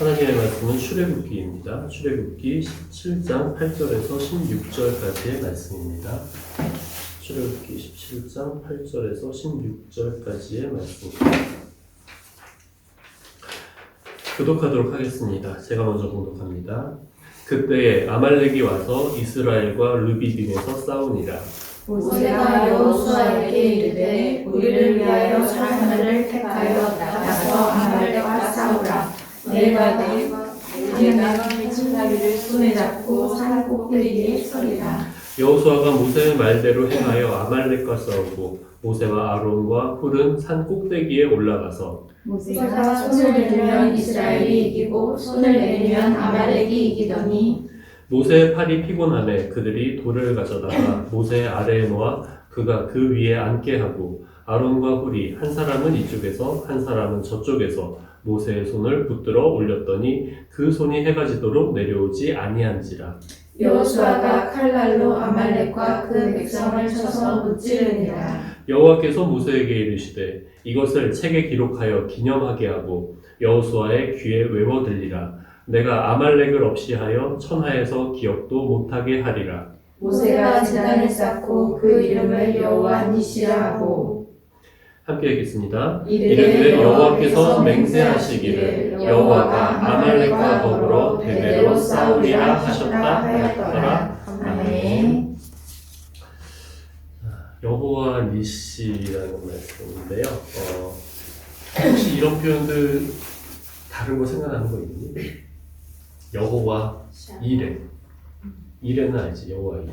하나님의 말씀은 출애굽기입니다. 출애굽기 17장 8절에서 16절까지의 말씀입니다. 출애굽기 17장 8절에서 16절까지의 말씀입니다. 교독하도록 하겠습니다. 제가 먼저 공독합니다. 그때에 아말렉이 와서 이스라엘과 르비딤에서 싸우니라. 모세가 여호수아에게 이르되 우리를 위하여 사람들을 택하여 나가서 아말렉과 싸우라. 내가 미친나귀를 손에 잡고 산 꼭대기에 서리라. 여호수아가 모세의 말대로 행하여 아말렉과 싸우고 모세와 아론과 훌은 산 꼭대기에 올라가서 모세가 손을 들면 이스라엘이 이기고 손을 내리면 아말렉이 이기더니 모세의 팔이 피곤하매 그들이 돌을 가져다가 모세의 아래에 놓아 그가 그 위에 앉게 하고 아론과 훌이 한 사람은 이쪽에서 한 사람은 저쪽에서 모세의 손을 붙들어 올렸더니 그 손이 해가 지도록 내려오지 아니한지라. 여호수아가 칼날로 아말렉과 그 백성을 쳐서 무찌르니라. 여호와께서 모세에게 이르시되 이것을 책에 기록하여 기념하게 하고 여호수아의 귀에 외워 들리라. 내가 아말렉을 없이 하여 천하에서 기억도 못하게 하리라. 모세가 제단을 쌓고 그 이름을 여호와 니시라 하고 함께 읽겠습니다. 이르되 여호와께서 맹세하시기를 여호와가 아말렉과 더불어 대대로 싸우리라 하셨다 하였더라. 아멘. 여호와 니시라는 말씀인데요. 혹시 이런 표현들 다른 거 생각나는 거 있니? 여호와 이레. 이레는 알지? 여호와 이레.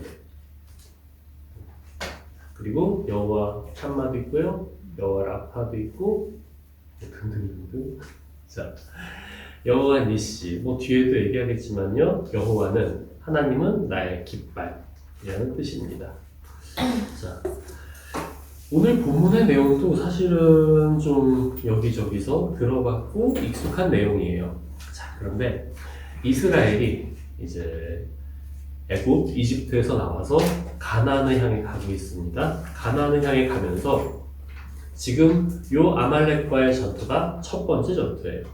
그리고 여호와 샴마도 있고요. 여호와 라파도 있고 등등등등. 자, 여호와 니시. 뭐 뒤에도 얘기하겠지만요. 여호와는 하나님은 나의 깃발이라는 뜻입니다. 자, 오늘 본문의 내용도 사실은 좀 여기저기서 들어봤고 익숙한 내용이에요. 자, 그런데 이스라엘이 이제 애굽, 이집트에서 나와서 가나안을 향해 가고 있습니다. 가나안을 향해 가면서 지금 요 아말렉과의 전투가 첫 번째 전투예요.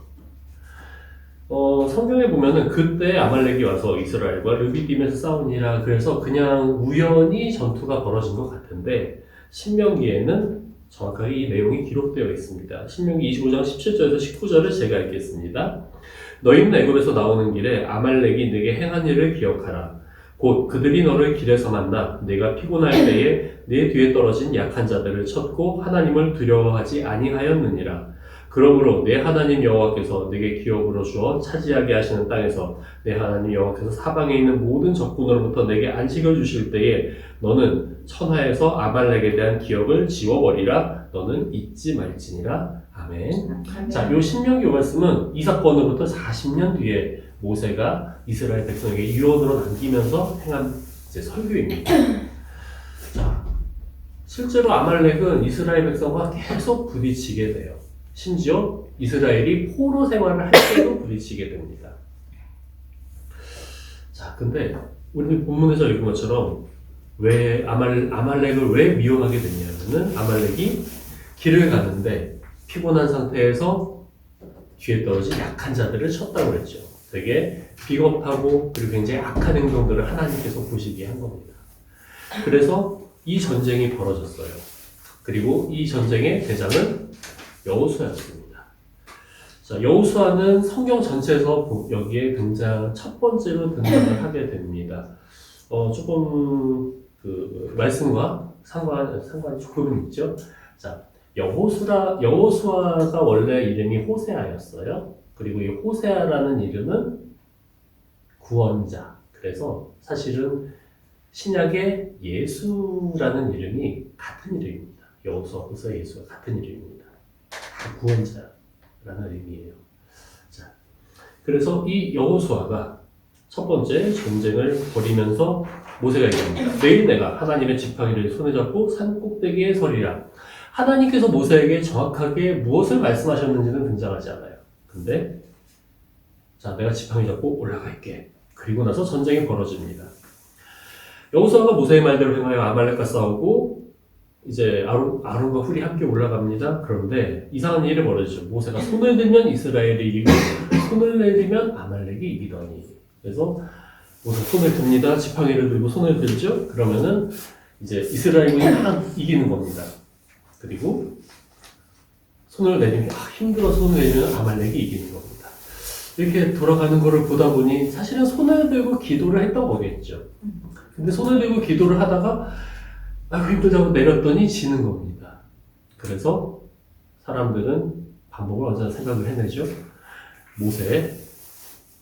성경에 보면은 그때 아말렉이 와서 이스라엘과 르비딤에서 싸우니라 그래서 그냥 우연히 전투가 벌어진 것 같은데 신명기에는 정확하게 이 내용이 기록되어 있습니다. 신명기 25장 17절에서 19절을 제가 읽겠습니다. 너희는 애굽에서 나오는 길에 아말렉이 네게 행한 일을 기억하라. 곧 그들이 너를 길에서 만나 네가 피곤할 때에 네 뒤에 떨어진 약한 자들을 쳤고 하나님을 두려워하지 아니하였느니라. 그러므로 내 하나님 여호와께서 네게 기업으로 주어 차지하게 하시는 땅에서 내 하나님 여호와께서 사방에 있는 모든 적군으로부터 내게 안식을 주실 때에 너는 천하에서 아말렉에 대한 기억을 지워버리라. 너는 잊지 말지니라. 아멘. 자, 요 신명기 말씀은 이 사건으로부터 40년 뒤에 모세가 이스라엘 백성에게 유언으로 남기면서 행한 이제 설교입니다. 자, 실제로 아말렉은 이스라엘 백성과 계속 부딪히게 돼요. 심지어 이스라엘이 포로 생활을 할 때도 부딪히게 됩니다. 자, 근데 우리 본문에서 읽은 것처럼 왜 아말렉을 왜 미워하게 됐냐면은 아말렉이 길을 가는데 피곤한 상태에서 뒤에 떨어진 약한 자들을 쳤다고 그랬죠. 되게 비겁하고 그리고 굉장히 악한 행동들을 하나님께서 보시게 한 겁니다. 그래서 이 전쟁이 벌어졌어요. 그리고 이 전쟁의 대장은 여호수아였습니다. 자, 여호수아는 성경 전체에서 여기에 첫 번째로 등장을 하게 됩니다. 조금 그 말씀과 상관이 조금 있죠. 자, 여호수아가 원래 이름이 호세아였어요. 그리고 이 호세아라는 이름은 구원자. 그래서 사실은 신약의 예수라는 이름이 같은 이름입니다. 여호수아, 호세아, 예수가 같은 이름입니다. 다 구원자라는 의미예요. 자, 그래서 이 여호수아가 첫 번째 전쟁을 벌이면서 모세가 얘기합니다. 내일 내가 하나님의 지팡이를 손에 잡고 산 꼭대기에 서리라. 하나님께서 모세에게 정확하게 무엇을 말씀하셨는지는 등장하지 않아요. 근데 자, 내가 지팡이 잡고 올라갈게. 그리고 나서 전쟁이 벌어집니다. 여호수아가 모세의 말대로 행하여 아말렉과 싸우고 이제 아론과 훌이 함께 올라갑니다. 그런데 이상한 일이 벌어지죠. 모세가 손을 들면 이스라엘이 이기고 손을 내리면 아말렉이 이기더니. 그래서 모세 손을 듭니다. 지팡이를 들고 손을 들죠. 그러면은 이제 이스라엘군이 막 이기는 겁니다. 그리고 손을 내리면 힘들어서 손을 내리면 아말렉이 이기는 겁니다. 이렇게 돌아가는 거를 보다 보니 사실은 손을 들고 기도를 했던 거겠죠. 근데 손을 들고 기도를 하다가 힘들다고 내렸더니 지는 겁니다. 그래서 사람들은 반복을 언제나 생각을 해내죠. 모세의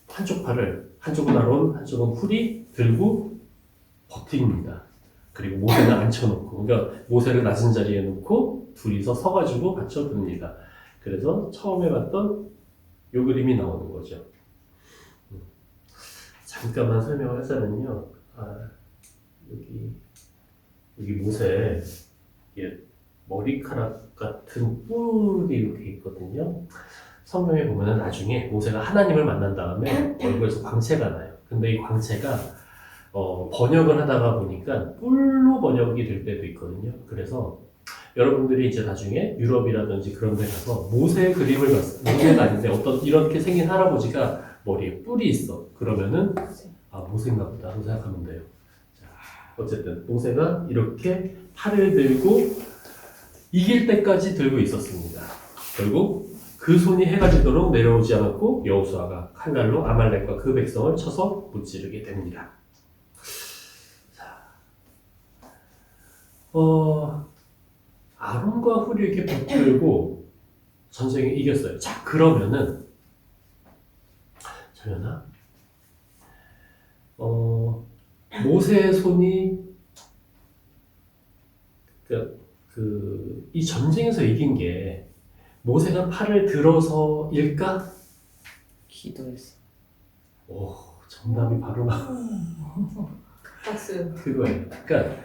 한쪽 팔을, 한쪽은 아론, 한쪽은 훌이 들고 버팁니다. 그리고 모세는 앉혀놓고, 그러니까 모세를 낮은 자리에 놓고 둘이서 서가지고 받쳐듭니다. 그래서 처음에 봤던 요 그림이 나오는 거죠. 잠깐만 설명을 하자면요. 여기 모세, 머리카락 같은 뿔이 이렇게 있거든요. 성경에 보면은 나중에 모세가 하나님을 만난 다음에 얼굴에서 광채가 나요. 근데 이 광채가 번역을 하다가 보니까 뿔로 번역이 될 때도 있거든요. 그래서 여러분들이 이제 나중에 유럽이라든지 그런 데 가서 모세의 그림을 봤어요. 모세가 아닌데 어떤 이렇게 생긴 할아버지가 머리에 뿔이 있어. 그러면은 모세인가 보다 하고 생각하면 돼요. 자, 어쨌든 모세가 이렇게 팔을 들고 이길 때까지 들고 있었습니다. 결국 그 손이 해가 지도록 내려오지 않았고 여호수아가 칼날로 아말렉과 그 백성을 쳐서 무찌르게 됩니다. 자, 아론과 훌이 이렇게 붙들고 전쟁에 이겼어요. 자, 그러면은 자연아, 모세의 손이 이 전쟁에서 이긴 게 모세가 팔을 들어서일까? 기도했어. 오, 정답이 바로 박수. 그거예요. 그러니까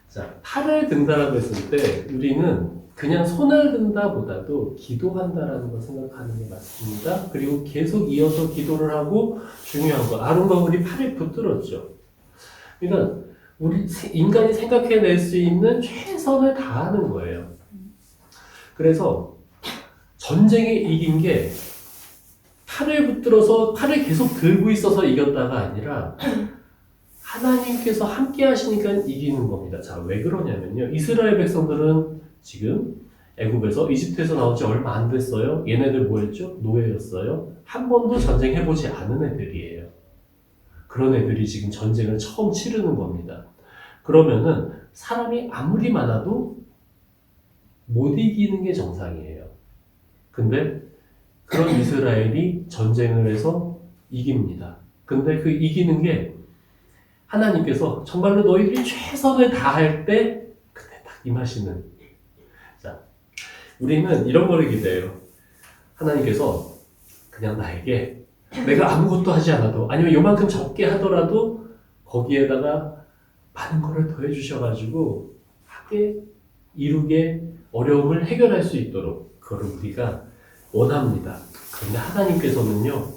자, 팔을 든다라고 했을 때 우리는 그냥 손을 든다보다도 기도한다라는 걸 생각하는 게 맞습니다. 그리고 계속 이어서 기도를 하고 중요한 거 아론과 훌이 팔을 붙들었죠. 그러니까 우리 인간이 생각해낼 수 있는 최선을 다하는 거예요. 그래서 전쟁에 이긴 게 팔을 붙들어서 팔을 계속 들고 있어서 이겼다가 아니라 하나님께서 함께 하시니까 이기는 겁니다. 자, 왜 그러냐면요. 이스라엘 백성들은 지금 애굽에서 이집트에서 나온 지 얼마 안 됐어요. 얘네들 뭐였죠? 노예였어요. 한 번도 전쟁해보지 않은 애들이에요. 그런 애들이 지금 전쟁을 처음 치르는 겁니다. 그러면은 사람이 아무리 많아도 못 이기는 게 정상이에요. 근데 그런 이스라엘이 전쟁을 해서 이깁니다. 근데 그 이기는 게 하나님께서 정말로 너희들이 최선을 다할 때 그때 딱 임하시는. 자, 우리는 이런 거를 기대해요. 하나님께서 그냥 나에게 내가 아무것도 하지 않아도 아니면 요만큼 적게 하더라도 거기에다가 많은 거를 더해 주셔가지고 하게 이루게 어려움을 해결할 수 있도록 그걸 우리가 원합니다. 그런데 하나님께서는요,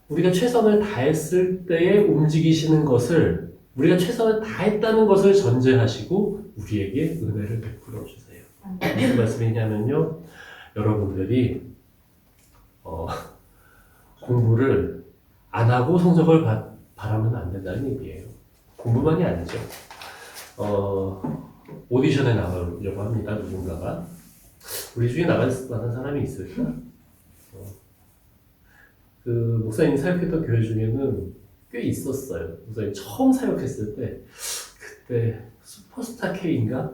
우리가 최선을 다했을 때에 움직이시는 것을 우리가 최선을 다했다는 것을 전제하시고 우리에게 은혜를 베풀어 주세요. 무슨 말씀이냐면요, 여러분들이 공부를 안 하고 성적을 바라면 안 된다는 얘기예요. 공부만이 아니죠. 오디션에 나가려고 합니다. 누군가가. 우리 중에 나갈 만한 사람이 있을까? 그 목사님이 사역했던 교회 중에는 꽤 있었어요. 목사님 처음 사역했을 때 그때 슈퍼스타 K인가?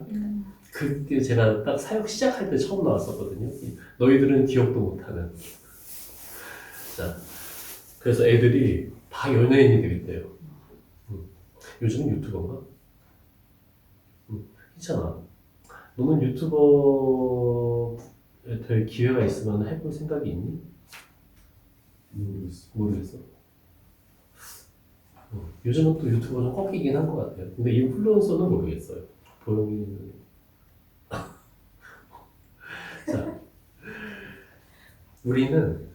그때 제가 딱 사역 시작할 때 처음 나왔었거든요. 너희들은 기억도 못하는. 자, 그래서 애들이 다 연예인이 되겠대요. 요즘은 유튜버인가? 있잖아. 너는 유튜버에 될 기회가 있으면 해볼 생각이 있니? 모르겠어. 요즘은 또 유튜버 좀 꺾이긴 한 것 같아요. 근데 인플루언서는 모르겠어요. 도영이는. 자, 우리는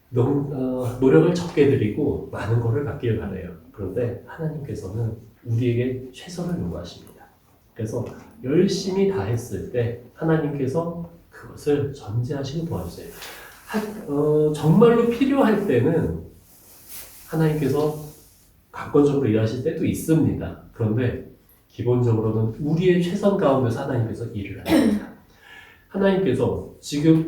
너무 노력을 적게 드리고 많은 거를 받길 바래요. 그런데 하나님께서는 우리에게 최선을 요구하십니다. 그래서 열심히 다 했을 때 하나님께서 그것을 전제하시고 도와주세요. 정말로 필요할 때는 하나님께서 강권적으로 일하실 때도 있습니다. 그런데 기본적으로는 우리의 최선 가운데서 하나님께서 일을 합니다. 하나님께서 지금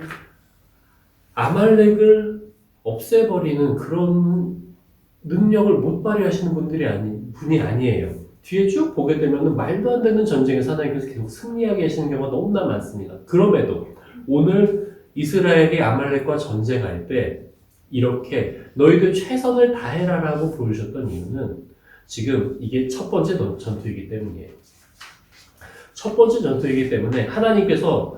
아말렉을 없애버리는 그런 능력을 못 발휘하시는 분이 아니에요. 뒤에 쭉 보게 되면 말도 안 되는 전쟁에서 하나님께서 계속 승리하게 하시는 경우가 너무나 많습니다. 그럼에도 오늘 이스라엘이 아말렉과 전쟁할 때 이렇게 너희들 최선을 다해라라고 보여주셨던 이유는 지금 이게 첫 번째 전투이기 때문이에요. 첫 번째 전투이기 때문에 하나님께서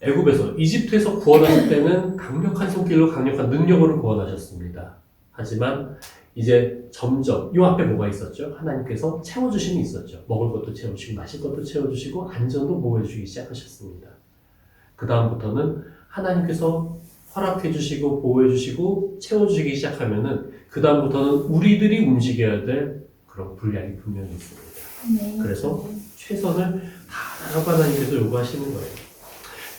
애굽에서 이집트에서 구원하실 때는 강력한 손길로 강력한 능력으로 구원하셨습니다. 하지만 이제 점점 이 앞에 뭐가 있었죠? 하나님께서 채워주심이 있었죠. 먹을 것도 채워주시고 마실 것도 채워주시고 안전도 보호해주기 시작하셨습니다. 그 다음부터는 하나님께서 허락해주시고 보호해주시고 채워주시기 시작하면은 그 다음부터는 우리들이 움직여야 될 그런 분량이 분명히 있습니다. 그래서 최선을 다하라고 하나님께서 요구하시는 거예요.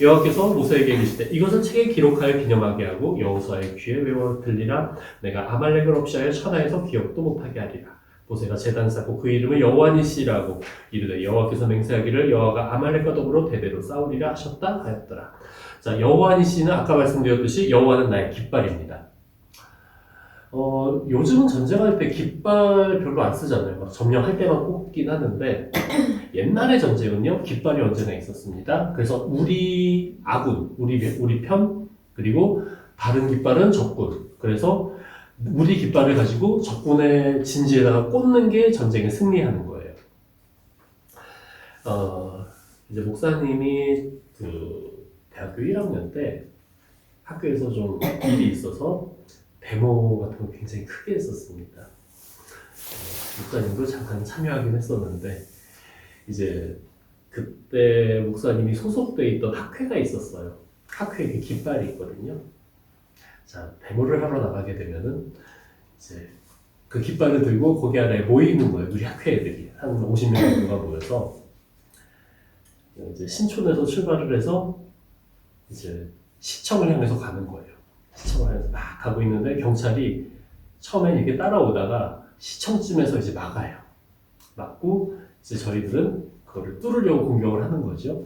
여호와께서 모세에게 이르시되 이것을 책에 기록하여 기념하게 하고 여호수아의 귀에 외워 들리라. 내가 아말렉을 없이하여 천하에서 기억도 못하게 하리라. 모세가 제단 쌓고 그 이름을 여호와니시라고 이르되 여호와께서 맹세하기를 여호와가 아말렉과 더불어 대대로 싸우리라 하셨다 하였더라. 자, 여호와니시는 아까 말씀드렸듯이 여호와는 나의 깃발입니다. 요즘은 전쟁할 때 깃발 별로 안 쓰잖아요. 막 점령할 때만 꽂긴 하는데 옛날의 전쟁은요 깃발이 언제나 있었습니다. 그래서 우리 아군, 우리 편, 그리고 다른 깃발은 적군. 그래서 우리 깃발을 가지고 적군의 진지에다가 꽂는 게 전쟁에 승리하는 거예요. 이제 목사님이 대학교 1학년 때 학교에서 좀 일이 있어서 데모 같은 거 굉장히 크게 했었습니다. 목사님도 잠깐 참여하긴 했었는데 이제 그때 목사님이 소속돼 있던 학회가 있었어요. 학회에 깃발이 있거든요. 자, 데모를 하러 나가게 되면은 이제 그 깃발을 들고 거기 안에 모이는 거예요. 우리 학회 애들이 한 50명 정도가 모여서 이제 신촌에서 출발을 해서 이제 시청을 향해서 가는 거예요. 시청을 향해서 막 가고 있는데 경찰이 처음엔 이렇게 따라오다가 시청쯤에서 이제 막아요. 막고 이제 저희들은 그거를 뚫으려고 공격을 하는 거죠.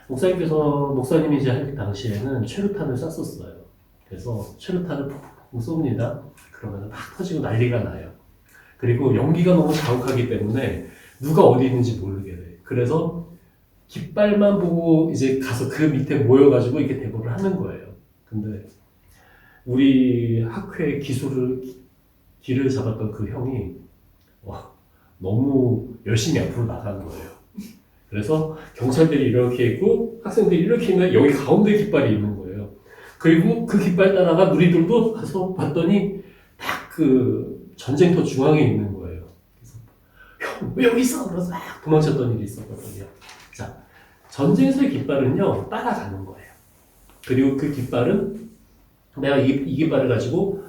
목사님이 이제 할 당시에는 최루탄을 쐈었어요. 그래서 최루탄을 푹푹 쏩니다. 그러면 막 터지고 난리가 나요. 그리고 연기가 너무 자욱하기 때문에 누가 어디 있는지 모르게 돼요. 그래서 깃발만 보고 이제 가서 그 밑에 모여가지고 이렇게 대보를 하는 거예요. 근데 우리 학회 길을 잡았던 그 형이 너무 열심히 앞으로 나가는 거예요. 그래서 경찰들이 이렇게 있고 학생들이 이렇게 있는데 여기 가운데 깃발이 있는 거예요. 그리고 그 깃발 따라가 우리들도 가서 봤더니 딱 그 전쟁터 중앙에 있는 거예요. 그래서 형, 왜 여기 있어? 그래서 막 도망쳤던 일이 있었거든요. 자, 전쟁에서의 깃발은요 따라가는 거예요. 그리고 그 깃발은 내가 이 깃발을 가지고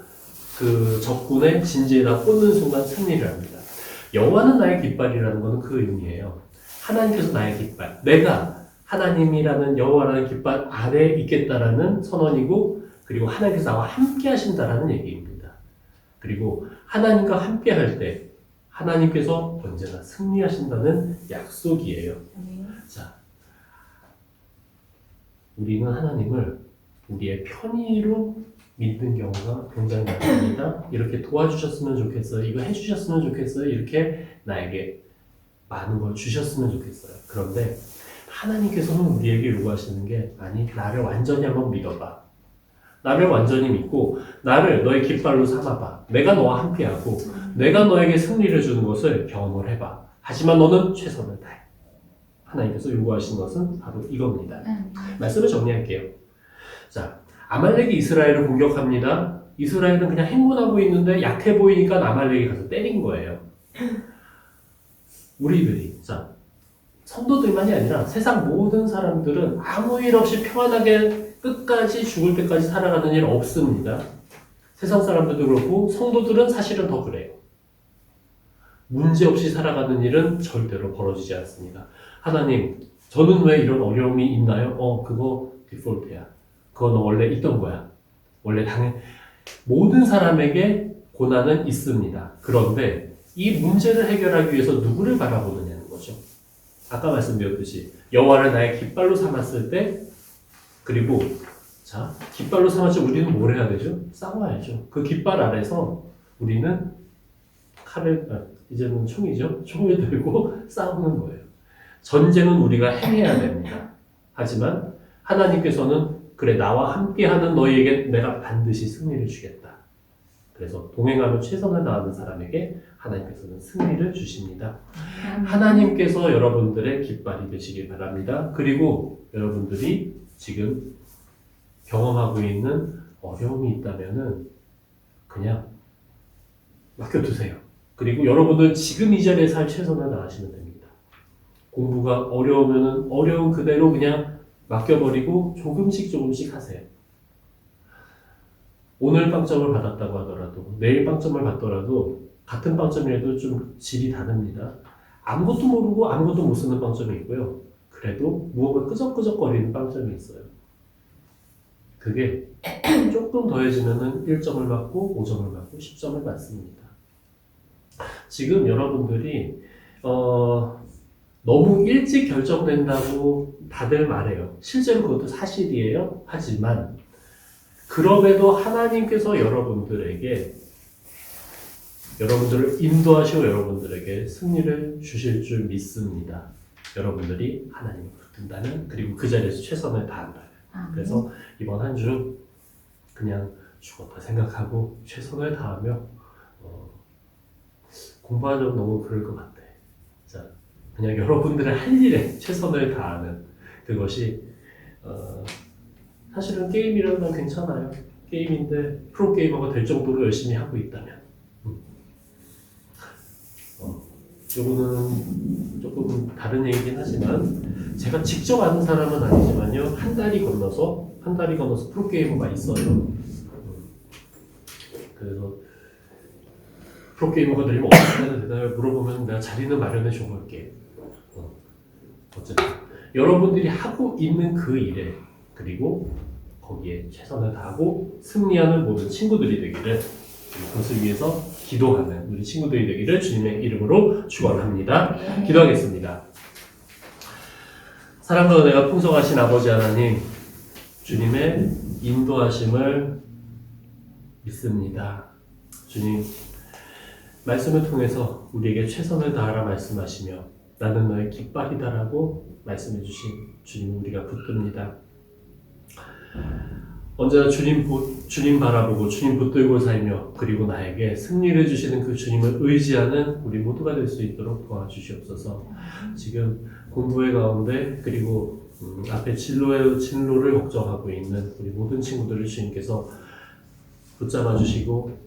그 적군의 진지에다 꽂는 순간 승리를 합니다. 여호와는 나의 깃발이라는 것은 그 의미예요. 하나님께서 나의 깃발, 내가 하나님이라는 여호와라는 깃발 아래에 있겠다라는 선언이고, 그리고 하나님께서 나와 함께 하신다라는 얘기입니다. 그리고 하나님과 함께 할 때 하나님께서 언제나 승리하신다는 약속이에요. 자, 우리는 하나님을 우리의 편의로 믿는 경우가 굉장히 많습니다. 이렇게 도와주셨으면 좋겠어요. 이거 해주셨으면 좋겠어요. 이렇게 나에게 많은 걸 주셨으면 좋겠어요. 그런데 하나님께서는 우리에게 요구하시는 게 아니, 나를 완전히 한번 믿어봐. 나를 완전히 믿고 나를 너의 깃발로 삼아봐. 내가 너와 함께하고 내가 너에게 승리를 주는 것을 경험을 해봐. 하지만 너는 최선을 다해. 하나님께서 요구하시는 것은 바로 이겁니다. 말씀을 정리할게요. 자, 아말렉이 이스라엘을 공격합니다. 이스라엘은 그냥 행군하고 있는데 약해 보이니까 아말렉이 가서 때린 거예요. 우리들이, 자, 성도들만이 아니라 세상 모든 사람들은 아무 일 없이 평안하게 끝까지 죽을 때까지 살아가는 일 없습니다. 세상 사람들도 그렇고 성도들은 사실은 더 그래요. 문제 없이 살아가는 일은 절대로 벌어지지 않습니다. 하나님, 저는 왜 이런 어려움이 있나요? 그거 디폴트야. 그건 원래 있던 거야. 원래 모든 사람에게 고난은 있습니다. 그런데 이 문제를 해결하기 위해서 누구를 바라보느냐는 거죠. 아까 말씀드렸듯이 여호와를 나의 깃발로 삼았을 때, 그리고 자, 깃발로 삼았을 때 우리는 뭘 해야 되죠? 싸워야죠. 그 깃발 아래서 우리는 이제는 총이죠. 총을 들고 싸우는 거예요. 전쟁은 우리가 해내야 됩니다. 하지만 하나님께서는 그래, 나와 함께하는 너희에게 내가 반드시 승리를 주겠다. 그래서 동행하며 최선을 다하는 사람에게 하나님께서는 승리를 주십니다. 하나님께서 여러분들의 깃발이 되시길 바랍니다. 그리고 여러분들이 지금 경험하고 있는 어려움이 있다면은 그냥 맡겨두세요. 그리고 여러분들 지금 이 자리에서 할 최선을 다하시면 됩니다. 공부가 어려우면은 어려운 그대로 그냥 맡겨버리고 조금씩 하세요. 오늘 빵점을 받았다고 하더라도 내일 빵점을 받더라도 같은 빵점이라도 좀 질이 다릅니다. 아무것도 모르고 아무것도 못 쓰는 빵점이 있고요. 그래도 무언가 끄적끄적거리는 빵점이 있어요. 그게 조금 더해지면은 1점을 받고 5점을 받고 10점을 받습니다. 지금 여러분들이 너무 일찍 결정된다고 다들 말해요. 실제로 그것도 사실이에요. 하지만 그럼에도 하나님께서 여러분들을 인도하시고 여러분들에게 승리를 주실 줄 믿습니다. 여러분들이 하나님을 붙든다면, 그리고 그 자리에서 최선을 다한다면. 그래서 이번 한 주 그냥 죽었다 생각하고 최선을 다하며 공부하려면 너무 그럴 것 같아. 자, 그냥 여러분들의 할 일에 최선을 다하는 그것이 사실은 게임이라는 건 괜찮아요. 게임인데 프로게이머가 될 정도로 열심히 하고 있다면 요거는 조금 다른 얘기긴 하지만 제가 직접 아는 사람은 아니지만요. 한 다리 건너서 프로게이머가 있어요. 그래서 프로게이머가 되려면 어떻게 해야 되나요? 물어보면 내가 자리는 마련해 줘볼게. 어쨌든 여러분들이 하고 있는 그 일에, 그리고 거기에 최선을 다하고 승리하는 모든 친구들이 되기를, 그것을 위해서 기도하는 우리 친구들이 되기를 주님의 이름으로 축원합니다. 기도하겠습니다. 사랑과 은혜가 풍성하신 아버지 하나님, 주님의 인도하심을 믿습니다. 주님, 말씀을 통해서 우리에게 최선을 다하라 말씀하시며 나는 너의 깃발이다라고 말씀해 주신 주님, 우리가 붙듭니다. 언제나 주님 바라보고 주님 붙들고 살며, 그리고 나에게 승리를 주시는 그 주님을 의지하는 우리 모두가 될 수 있도록 도와주시옵소서. 지금 공부의 가운데, 그리고 앞에 진로를 걱정하고 있는 우리 모든 친구들을 주님께서 붙잡아 주시고,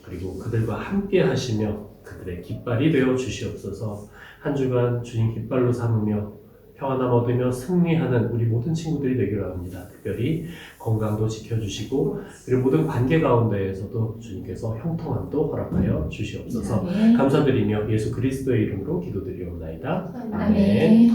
그리고 그들과 함께 하시며 그들의 깃발이 되어 주시옵소서. 한 주간 주님 깃발로 삼으며 평안함 얻으며 승리하는 우리 모든 친구들이 되기를 합니다. 특별히 건강도 지켜주시고, 그리고 모든 관계 가운데에서도 주님께서 형통함도 허락하여 주시옵소서. 감사드리며 예수 그리스도의 이름으로 기도드리옵나이다. 아멘.